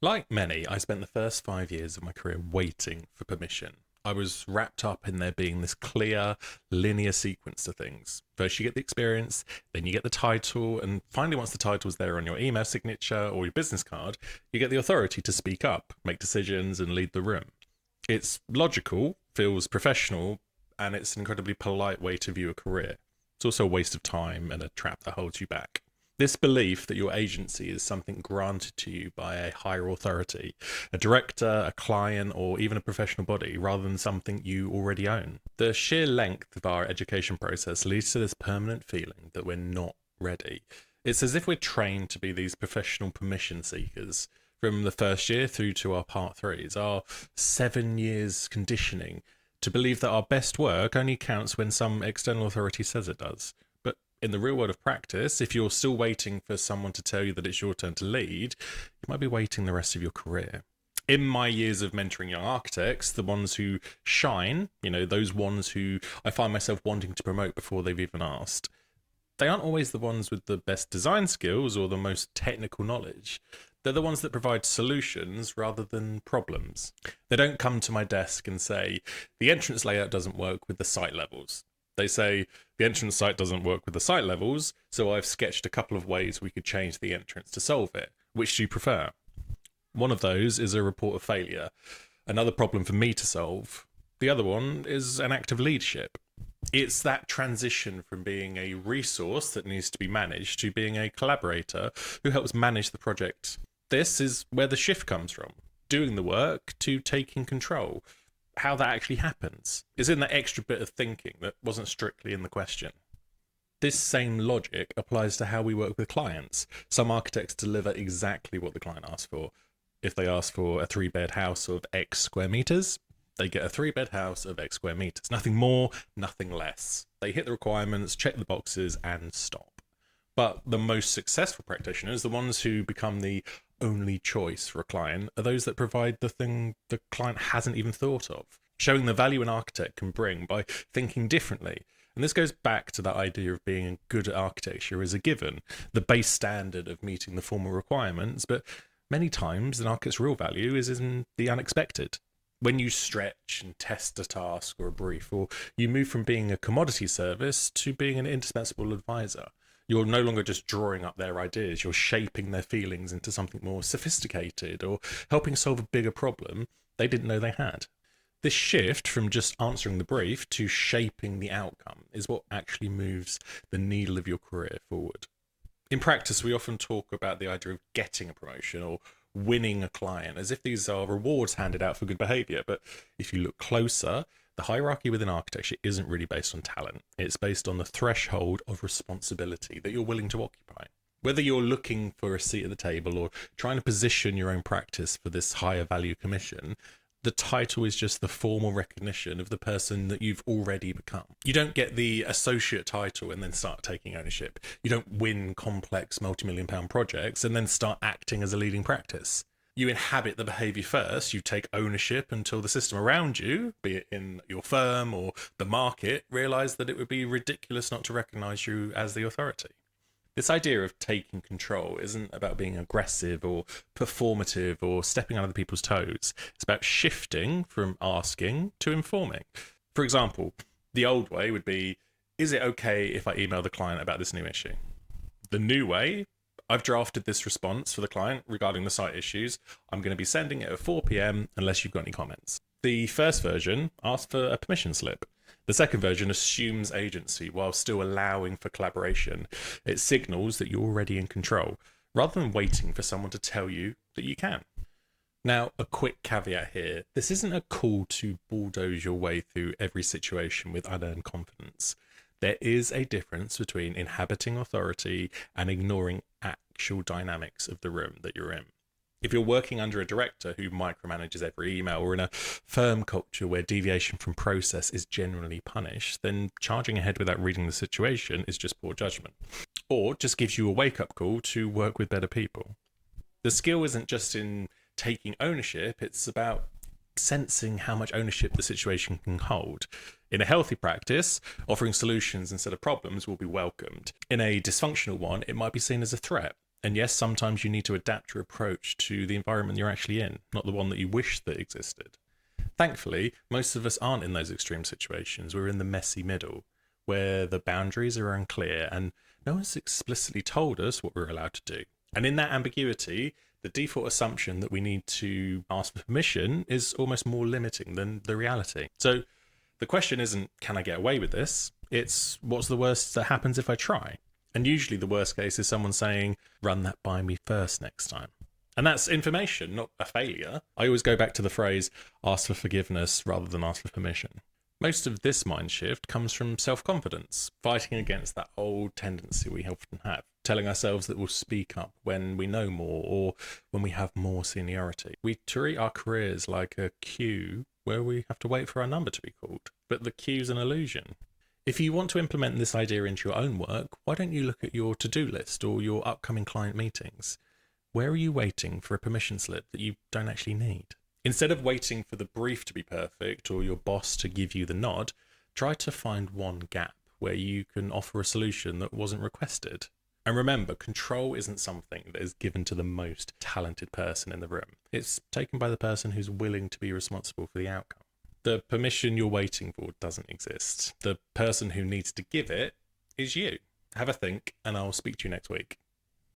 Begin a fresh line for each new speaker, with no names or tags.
Like many, I spent the first 5 years of my career waiting for permission. I was wrapped up in there being this clear, linear sequence to things. First, you get the experience, then you get the title, and finally, once the title's there on your email signature or your business card, you get the authority to speak up, make decisions, and lead the room. It's logical, feels professional, and it's an incredibly polite way to view a career. It's also a waste of time and a trap that holds you back. This belief that your agency is something granted to you by a higher authority, a director, a client, or even a professional body, rather than something you already own. The sheer length of our education process leads to this permanent feeling that we're not ready. It's as if we're trained to be these professional permission seekers from the first year through to our part threes, our 7 years conditioning to believe that our best work only counts when some external authority says it does. In the real world of practice, if you're still waiting for someone to tell you that it's your turn to lead, you might be waiting the rest of your career. In my years of mentoring young architects, the ones who shine, those ones who I find myself wanting to promote before they've even asked, they aren't always the ones with the best design skills or the most technical knowledge. They're the ones that provide solutions rather than problems. They don't come to my desk and say, the entrance layout doesn't work with the site levels. They say, the entrance site doesn't work with the site levels, so I've sketched a couple of ways we could change the entrance to solve it. Which do you prefer? One of those is a report of failure, another problem for me to solve. The other one is an act of leadership. It's that transition from being a resource that needs to be managed to being a collaborator who helps manage the project. This is where the shift comes from, doing the work to taking control. How that actually happens is in that extra bit of thinking that wasn't strictly in the question. This same logic applies to how we work with clients. Some architects deliver exactly what the client asks for. If they ask for a 3-bed house of X square meters, they get a 3-bed house of X square meters. Nothing more, nothing less. They hit the requirements, check the boxes, and stop. But the most successful practitioners, the ones who become the only choice for a client, are those that provide the thing the client hasn't even thought of, showing the value an architect can bring by thinking differently. And this goes back to that idea of being good at architecture as a given, the base standard of meeting the formal requirements, but many times an architect's real value is in the unexpected. When you stretch and test a task or a brief, or you move from being a commodity service to being an indispensable advisor. You're no longer just drawing up their ideas, you're shaping their feelings into something more sophisticated or helping solve a bigger problem they didn't know they had. This shift from just answering the brief to shaping the outcome is what actually moves the needle of your career forward. In practice, we often talk about the idea of getting a promotion or winning a client as if these are rewards handed out for good behavior. But if you look closer, the hierarchy within architecture isn't really based on talent. It's based on the threshold of responsibility that you're willing to occupy. Whether you're looking for a seat at the table or trying to position your own practice for this higher value commission, the title is just the formal recognition of the person that you've already become. You don't get the associate title and then start taking ownership. You don't win complex multi-million-pound projects and then start acting as a leading practice. You inhabit the behavior first, you take ownership until the system around you, be it in your firm or the market, realize that it would be ridiculous not to recognize you as the authority. This idea of taking control isn't about being aggressive or performative or stepping on other people's toes. It's about shifting from asking to informing. For example, the old way would be, is it okay if I email the client about this new issue? The new way, I've drafted this response for the client regarding the site issues. I'm going to be sending it at 4 p.m. unless you've got any comments. The first version asks for a permission slip. The second version assumes agency while still allowing for collaboration. It signals that you're already in control, rather than waiting for someone to tell you that you can. Now, a quick caveat here. This isn't a call to bulldoze your way through every situation with unearned confidence. There is a difference between inhabiting authority and ignoring actual dynamics of the room that you're in. If you're working under a director who micromanages every email, or in a firm culture where deviation from process is generally punished, then charging ahead without reading the situation is just poor judgment. Or just gives you a wake-up call to work with better people. The skill isn't just in taking ownership, it's about sensing how much ownership the situation can hold. In a healthy practice, offering solutions instead of problems will be welcomed. In a dysfunctional one, it might be seen as a threat. And yes, sometimes you need to adapt your approach to the environment you're actually in, not the one that you wish that existed. Thankfully, most of us aren't in those extreme situations. We're in the messy middle, where the boundaries are unclear and no one's explicitly told us what we're allowed to do. And in that ambiguity, the default assumption that we need to ask for permission is almost more limiting than the reality. So the question isn't, can I get away with this? It's, what's the worst that happens if I try? And usually the worst case is someone saying, run that by me first next time. And that's information, not a failure. I always go back to the phrase, ask for forgiveness rather than ask for permission. Most of this mind shift comes from self-confidence, fighting against that old tendency we often have, telling ourselves that we'll speak up when we know more or when we have more seniority. We treat our careers like a queue where we have to wait for our number to be called, but the queue's an illusion. If you want to implement this idea into your own work, why don't you look at your to-do list or your upcoming client meetings? Where are you waiting for a permission slip that you don't actually need? Instead of waiting for the brief to be perfect or your boss to give you the nod, try to find one gap where you can offer a solution that wasn't requested. And remember, control isn't something that is given to the most talented person in the room. It's taken by the person who's willing to be responsible for the outcome. The permission you're waiting for doesn't exist. The person who needs to give it is you. Have a think, and I'll speak to you next week.